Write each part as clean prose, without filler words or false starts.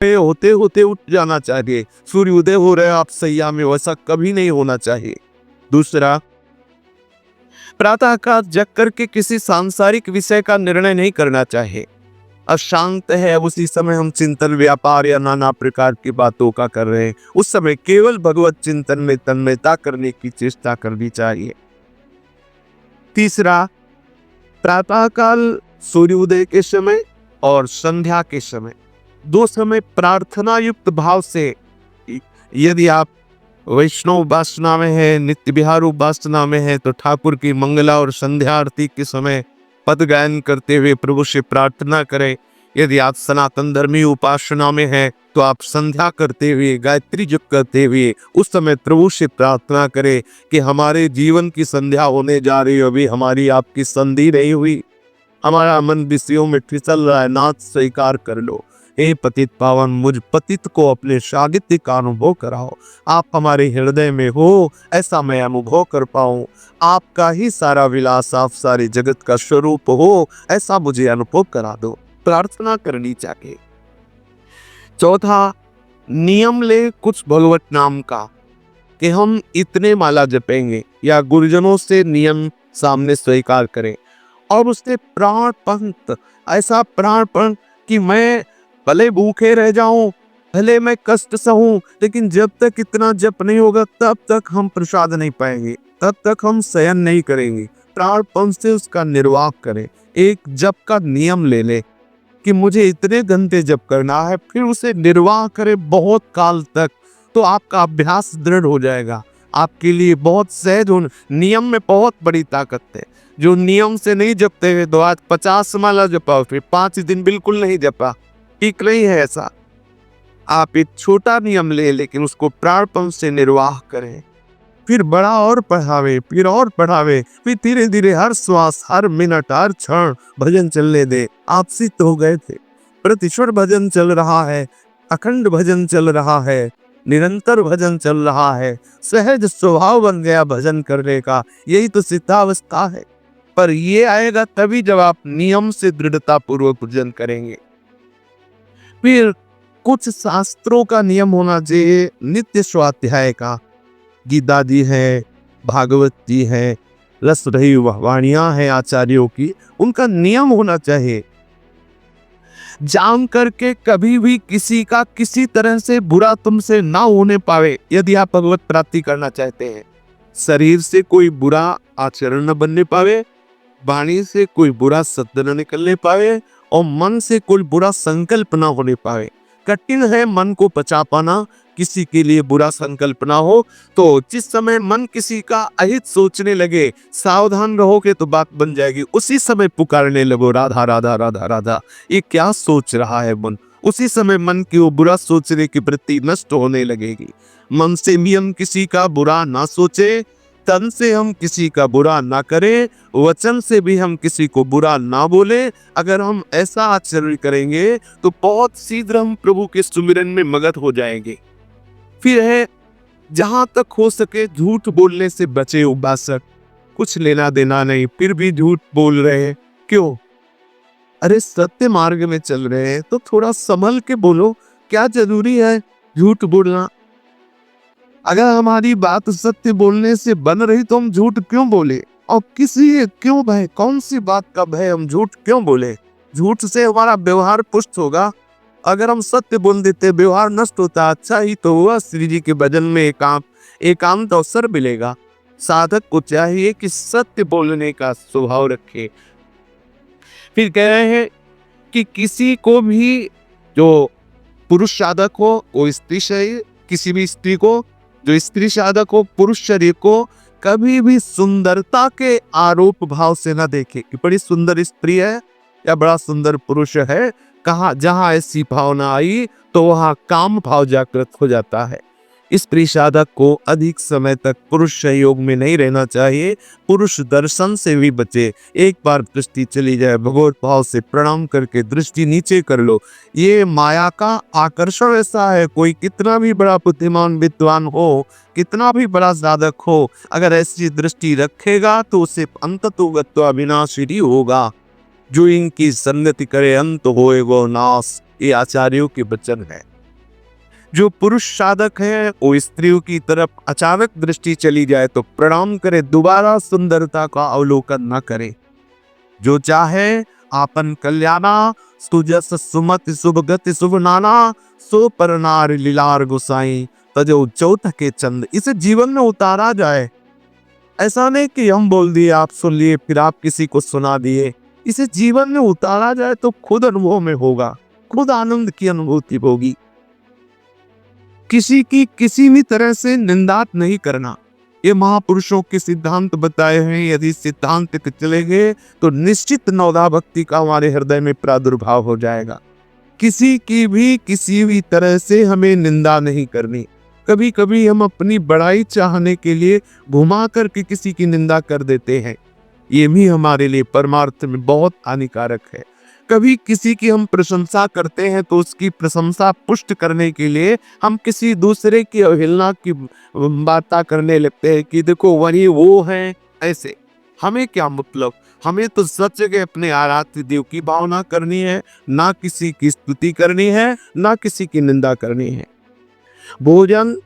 पे होते होते उठ जाना चाहिए। सूर्य उदय हो रहा है आप सैया में, वैसा कभी नहीं होना चाहिए। दूसरा, प्रातःकाल जग करके किसी सांसारिक विषय का निर्णय नहीं करना चाहिए। अशांत है उसी समय हम चिंतन व्यापार या नाना प्रकार की बातों का कर रहे हैं, उस समय केवल भगवत चिंतन में तन्मयता करने की चेष्टा करनी चाहिए। तीसरा, प्रातःकाल सूर्योदय के समय और संध्या के समय, दो समय प्रार्थना युक्त भाव से, यदि आप वैष्णव उपासना में है, नित्य विहार उपासना में है, तो ठाकुर की मंगला और संध्या आरती के समय पद गायन करते हुए प्रभु से प्रार्थना करें। यदि आप सनातन धर्मी उपासना में हैं तो आप संध्या करते हुए, गायत्री जप करते हुए उस समय प्रभु से प्रार्थना करें कि हमारे जीवन की संध्या होने जा रही है, अभी हमारी आपकी संधि नहीं हुई, हमारा मन विषयों में फिसल रहा है, नाथ स्वीकार कर लो। हे पतित पावन, मुझ पतित को अपने सागित्य का अनुभव कराओ। आप हमारे हृदय में हो, ऐसा मैं अनुभव कर पाऊं। आपका ही सारा विलास, आप सारे जगत का स्वरूप हो, ऐसा मुझे अनुभव करा दो। प्रार्थना करनी चाहिए। चौथा, नियम ले कुछ भगवत नाम का, कि हम इतने माला जपेंगे, या गुरुजनों से नियम सामने स्वीकार करें और उससे प्राणपण, ऐसा प्राणपण कि मैं भले भूखे रह जाऊं, भले मैं कष्ट सहूं, लेकिन जब तक इतना जप नहीं होगा तब तक हम प्रसाद नहीं पाएंगे, तब तक हम शयन नहीं करेंगे। प्राणपण से उसका निर्वाह करें। एक जप का नियम ले ले कि मुझे इतने घंटे जप करना है, फिर उसे निर्वाह करे बहुत काल तक, तो आपका अभ्यास दृढ़ हो जाएगा। आपके लिए बहुत सहज हो। नियम में बहुत बड़ी ताकत है। जो नियम से नहीं जपते हुए तो आज 50 माला जपा, फिर 5 दिन बिल्कुल नहीं जपा, ठीक नहीं है ऐसा। आप एक छोटा नियम ले, लेकिन उसको प्राणपण से निर्वाह करें, फिर बड़ा और पढ़ावे, फिर और पढ़ावे, फिर धीरे धीरे हर श्वास, हर मिनट, हर क्षण भजन चलने दे। आप सिद्ध हो गए थे। प्रतिश्वर भजन चल रहा है, अखंड भजन चल रहा है, निरंतर भजन चल रहा है, सहज स्वभाव बन गया भजन करने का। यही तो सिद्धावस्था है। पर ये आएगा तभी जब आप नियम से दृढ़ता पूर्वक भजन करेंगे। फिर कुछ शास्त्रों का नियम होना चाहिए, नित्य स्वाध्याय का। गीता जी है, भागवत जी है, रस रही वाणियां हैं आचार्यों की, उनका नियम होना चाहिए। जान करके कभी भी किसी का किसी तरह से बुरा तुमसे ना होने पावे, यदि आप भगवत प्राप्ति करना चाहते हैं। शरीर से कोई बुरा आचरण न बनने पावे, वाणी से कोई बुरा शब्द न निकलने पावे, और मन से कोई बुरा संकल्प ना होने पावे। कठिन है मन को पचा पाना, किसी के लिए बुरा संकल्प ना हो। तो जिस समय मन किसी का अहित सोचने लगे, सावधान रहोगे तो बात बन जाएगी। उसी समय पुकारने लगो, राधा राधा राधा राधा, ये क्या सोच रहा है मन। उसी समय मन की वो बुरा सोचने की वृत्ति नष्ट होने लगेगी। मन से भी हम किसी का बुरा ना सोचे, तन से हम किसी का बुरा ना करें, वचन से भी हम किसी को बुरा ना बोले। अगर हम ऐसा आचरण करेंगे तो बहुत शीघ्र हम प्रभु के सुमिरन में मगन हो जाएंगे। फिर है, जहां तक हो सके झूठ बोलने से बचे उपासक। कुछ लेना देना नहीं, फिर भी झूठ बोल रहे हैं, क्यों? अरे सत्य मार्ग में चल रहे हैं तो थोड़ा संभल के बोलो। क्या जरूरी है झूठ बोलना? अगर हमारी बात सत्य बोलने से बन रही तो हम झूठ क्यों बोले? और किसी क्यों भय, कौन सी बात का भय, हम झूठ क्यों बोले? झूठ से हमारा व्यवहार पुष्ट होगा। अगर हम सत्य बोल देते, व्यवहार नष्ट होता। अच्छा ही तो हुआ श्री जी के भजन में एकांत अवसर मिलेगा। साधक को चाहिए कि सत्य बोलने का स्वभाव रखे। फिर कह रहे हैं कि किसी को भी, जो पुरुष साधक हो, वो स्त्री शरीर, किसी भी स्त्री को, जो स्त्री साधक हो, पुरुष शरीर को कभी भी सुंदरता के आरोप भाव से न देखे कि बड़ी सुंदर स्त्री है या बड़ा सुंदर पुरुष है। कहा जहां ऐसी भावना आई तो वहां काम भाव जागृत हो जाता है। स्त्री साधक को अधिक समय तक पुरुष सहयोग में नहीं रहना चाहिए। पुरुष दर्शन से भी बचे। एक बार दृष्टि चली जाए, भगवत भाव से प्रणाम करके दृष्टि नीचे कर लो। ये माया का आकर्षण ऐसा है, कोई कितना भी बड़ा बुद्धिमान विद्वान हो, कितना भी बड़ा साधक हो, अगर ऐसी दृष्टि रखेगा तो उसे अंततोगत्वा विनाश ही होगा। जो इनकी संगति करे अंत होए वो नाश, ये आचार्यों के वचन है। जो पुरुष साधक है वो स्त्रियों की तरफ अचानक दृष्टि चली जाए तो प्रणाम करे, दोबारा सुंदरता का अवलोकन न करे। जो चाहे आपन कल्याणा, सुजस सुमति शुभ गति शुभ नाना, सो पर नार लीलार गोसाई, तजो चौथ के चंद। इसे जीवन में उतारा जाए। ऐसा नहीं कि हम बोल दिए, आप सुन लिए, फिर आप किसी को सुना दिए। इसे जीवन में उतारा जाए तो खुद अनुभव में होगा, खुद आनंद की अनुभूति होगी। किसी की किसी भी तरह से निंदा नहीं करना, ये महापुरुषों के सिद्धांत बताए हैं। यदि सिद्धांत के चले गए तो निश्चित नवधा भक्ति का हमारे हृदय में प्रादुर्भाव हो जाएगा। किसी की भी किसी भी तरह से हमें निंदा नहीं करनी। कभी कभी हम अपनी बड़ाई चाहने के लिए घुमा करके किसी की निंदा कर देते हैं, ये भी हमारे लिए परमार्थ में बहुत हानिकारक है। कभी किसी की हम प्रशंसा करते हैं तो उसकी प्रशंसा पुष्ट करने के लिए हम किसी दूसरे की अवहेलना की बातें करने लगते हैं कि देखो वही वो है। ऐसे हमें क्या मतलब, हमें तो सच के अपने आराध्य देव की भावना करनी है, ना किसी की स्तुति करनी है, ना किसी की निंदा करनी है। भोजन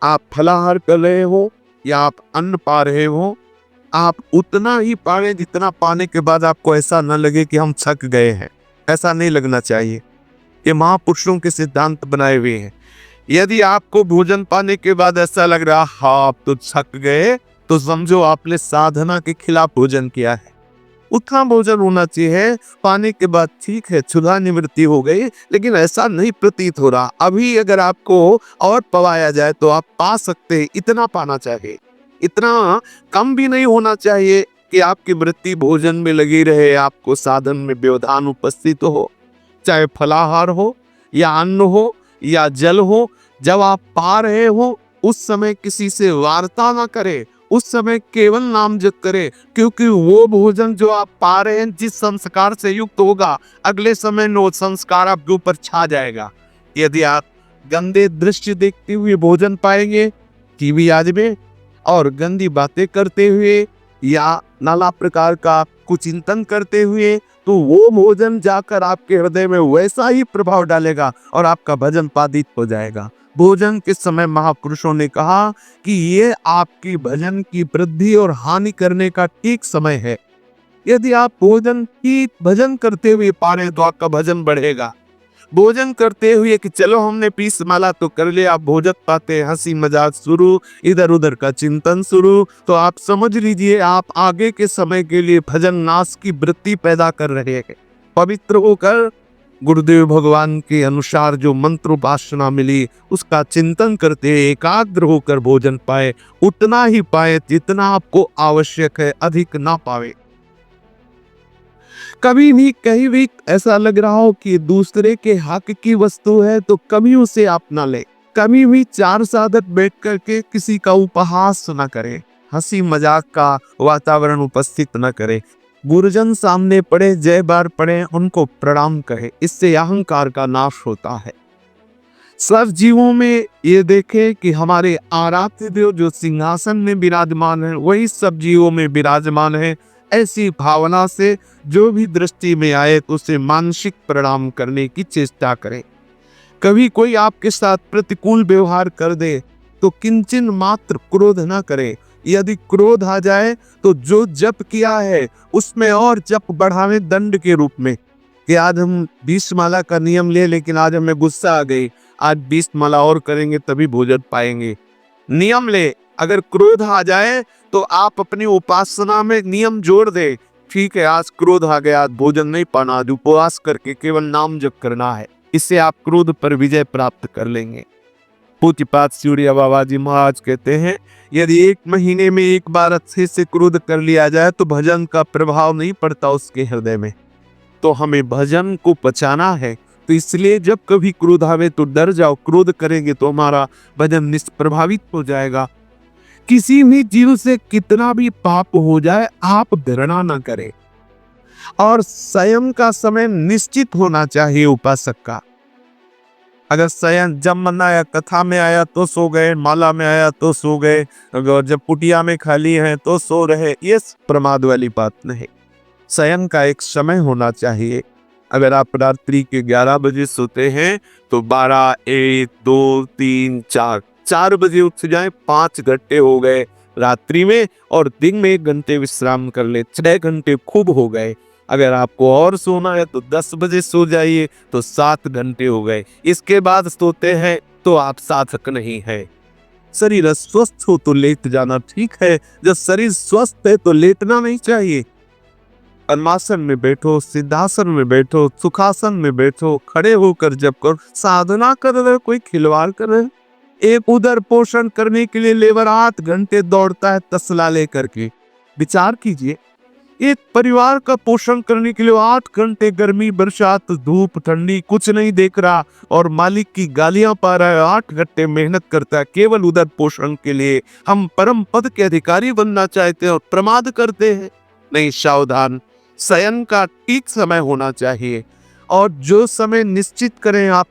आप फलाहार कर रहे हो या आप अन्न पा रहे हो, आप उतना ही पाए जितना पाने के बाद आपको ऐसा न लगे कि हम थक गए हैं। ऐसा नहीं लगना चाहिए। ये महापुरुषों के सिद्धांत बनाए हुए हैं। यदि आपको भोजन पाने के बाद ऐसा लग रहा हाँ आप तो थक गए, तो समझो आपने साधना के खिलाफ भोजन किया है। उतना भोजन होना चाहिए पाने के बाद, ठीक है क्षुधा निवृत्ति हो गई, लेकिन ऐसा नहीं प्रतीत हो रहा। अभी अगर आपको और पवाया जाए तो आप पा सकते हैं, इतना पाना चाहिए। इतना कम भी नहीं होना चाहिए कि आपकी वृत्ति भोजन में लगी रहे, आपको साधन में व्यवधान उपस्थित हो। चाहे फलाहार हो या अन्न हो या जल हो, जब आप पा रहे हो उस समय किसी से वार्ता ना करें, उस समय केवल नाम जप करें, क्योंकि वो भोजन जो आप पा रहे हैं जिस संस्कार से युक्त होगा, अगले समय में वो संस्कार आपके ऊपर छा जाएगा। यदि आप गंदे दृश्य देखते हुए भोजन पाएंगे टीवी आदि में, और गंदी बातें करते हुए या नाना प्रकार का कुचिंतन करते हुए, तो वो भोजन जाकर आपके हृदय में वैसा ही प्रभाव डालेगा और आपका भजन बाधित हो जाएगा। भोजन के समय महापुरुषों ने कहा कि ये आपकी भजन की वृद्धि और हानि करने का ठीक समय है। यदि आप भजन करते हुए पा रहे तो आपका भजन बढ़ेगा। भोजन करते हुए कि चलो हमने 20 माला तो कर लिया, आप भोजन पाते, हंसी मजाक शुरू, इधर उधर का चिंतन शुरू, तो आप समझ लीजिए आप आगे के समय के लिए भजन नाश की वृत्ति पैदा कर रहे हैं। पवित्र होकर गुरुदेव भगवान के अनुसार जो मंत्र उपासना मिली उसका चिंतन करते एकाग्र होकर भोजन पाए, उतना ही पाए जितना आपको आवश्यक है, अधिक ना पावे। कभी भी कहीं भी ऐसा लग रहा हो कि दूसरे के हक की वस्तु है तो कभी उसे अपना ले। कभी भी चार साधक बैठ करके किसी का उपहास न करे, हंसी मजाक का वातावरण उपस्थित न करे। गुरुजन सामने पड़े, जय बार पड़े, उनको प्रणाम कहे, इससे अहंकार का नाश होता है। सब जीवों में ये देखे कि हमारे आराध्य देव जो सिंहासन में विराजमान है वही सब जीवों में विराजमान है। ऐसी भावना से जो भी दृष्टि में आए तो उसे मानसिक प्रणाम करने की चेष्टा करें। कभी कोई आपके साथ प्रतिकूल व्यवहार कर दे तो किंचन मात्र क्रोध न करें। यदि क्रोध आ जाए तो जो जप किया है उसमें और जप बढ़ावे दंड के रूप में, कि आज हम 20 माला का नियम ले, लेकिन आज हमें गुस्सा आ गई, आज 20 माला और करेंगे तभी भोजन पाएंगे। नियम ले, अगर क्रोध आ जाए तो आप अपनी उपासना में नियम जोड़ दे। ठीक है आज क्रोध आ गया, आज भोजन नहीं पाना, आज उपवास करके केवल नाम जप करना है। इससे आप क्रोध पर विजय प्राप्त कर लेंगे। पूज्यपाद सूर्य बाबा जी महाराज कहते हैं यदि 1 महीने में एक बार अच्छे से क्रोध कर लिया जाए तो भजन का प्रभाव नहीं पड़ता उसके हृदय में। तो हमें भजन को बचाना है, तो इसलिए जब कभी क्रोध आवे तो डर जाओ। क्रोध करेंगे तो हमारा भजन निष्प्रभावित हो जाएगा। किसी भी जीव से कितना भी पाप हो जाए आप घृणा न करें, और स्वयं का समय निश्चित होना चाहिए उपासक का। अगर स्वयं जब मन आया, कथा में आया तो सो गए, माला में आया तो सो गए, अगर जब कुटिया में खाली है तो सो रहे, ये प्रमाद वाली बात नहीं। स्वयं का एक समय होना चाहिए। अगर आप रात्रि के 11 बजे सोते हैं तो 12, 1, 2, 3, 4 बजे उठ जाएं, 5 घंटे हो गए रात्रि में, और दिन में 1 घंटे विश्राम कर ले, 6 घंटे खूब हो गए। अगर आपको और सोना है तो 10 बजे सो जाइए, तो 7 घंटे हो गए। इसके बाद सोते हैं तो आप साधक नहीं है। शरीर अस्वस्थ हो तो लेट जाना ठीक है, जब शरीर स्वस्थ है तो लेटना नहीं चाहिए। पद्मासन में बैठो, सिद्धासन में बैठो, सुखासन में बैठो, खड़े होकर जब करो, साधना कर रहे, कोई खिलवाड़ कर रहे। एक उदर पोषण करने के लिए लेबर 8 घंटे दौड़ता है तसला लेकर के। विचार कीजिए, एक परिवार का पोषण करने के लिए 8 घंटे गर्मी बरसात धूप ठंडी कुछ नहीं देख रहा, और मालिक की गालियां पा रहा है, 8 घंटे मेहनत करता है केवल उदर पोषण के लिए। हम परम पद के अधिकारी बनना चाहते हैं और प्रमाद करते हैं। नहीं, सावधान, शयन का ठीक समय होना चाहिए, और जो समय निश्चित करें आप।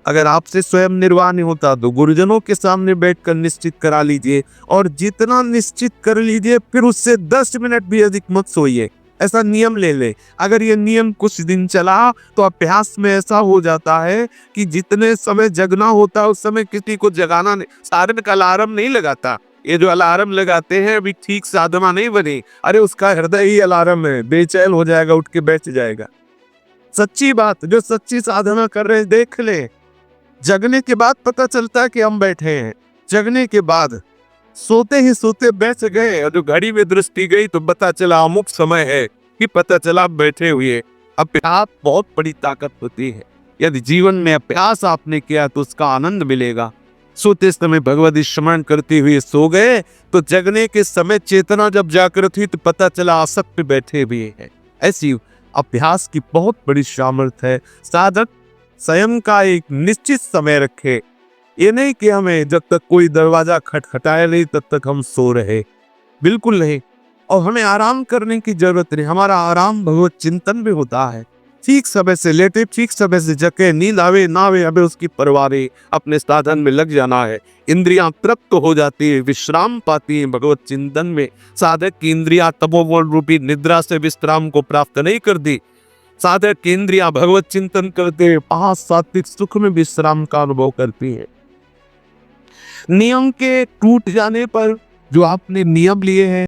अगर आपसे स्वयं निर्वाह नहीं होता तो गुरुजनों के सामने बैठकर निश्चित करा लीजिए, और जितना निश्चित कर लीजिए फिर उससे 10 मिनट भी अधिक मत सोइए। ऐसा नियम ले ले। अगर ये नियम कुछ दिन चला तो अभ्यास में ऐसा हो जाता है कि जितने समय जगना होता है उस समय किसी को जगाना नहीं, साधन का अलार्म नहीं लगाता। ये जो अलार्म लगाते हैं अभी ठीक साधना नहीं बनी, अरे उसका हृदय ही अलार्म है, बेचैन हो जाएगा, उठ के बैठ जाएगा। सच्ची बात, जो सच्ची साधना कर रहे हैं देख ले, जगने के बाद पता चलता है कि हम बैठे हैं। जगने के बाद सोते ही सोते बैठ गए, और जो घड़ी में दृष्टि गई तो पता चला अमुक समय है, कि पता चला बैठे हुए। अभ्यास बहुत बड़ी ताकत होती है। यदि जीवन में अभ्यास आपने किया तो उसका आनंद मिलेगा। सोते समय भगवत स्मरण करते हुए सो गए तो जगने के समय चेतना जब जागृत हुई तो पता चला आसक्त पे बैठे हुए हैं। ऐसी अभ्यास की बहुत बड़ी सामर्थ्य है। साधक स्वयं का एक निश्चित समय रखे। ये नहीं कि हमें जब तक कोई दरवाजा खटखटाए नहीं तब तक हम सो रहे, बिल्कुल नहीं। और हमें आराम करने की जरूरत नहीं, हमारा आराम भगवत चिंतन में होता है। ठीक समय से लेटे, ठीक समय से जगे, नींद आवे ना आवे हमें उसकी परवाह नहीं, अपने साधन में लग जाना है। इंद्रियां तृप्त हो जाती है, विश्राम पाती है भगवत चिंतन में। साधक की इंद्रियां तपोवन रूपी निद्रा से विश्राम को प्राप्त नहीं करती। साधक की इंद्रियां भगवत चिंतन करते 5 सात्विक सुख में विश्राम का अनुभव करती है। नियम के टूट जाने पर जो आपने नियम लिए हैं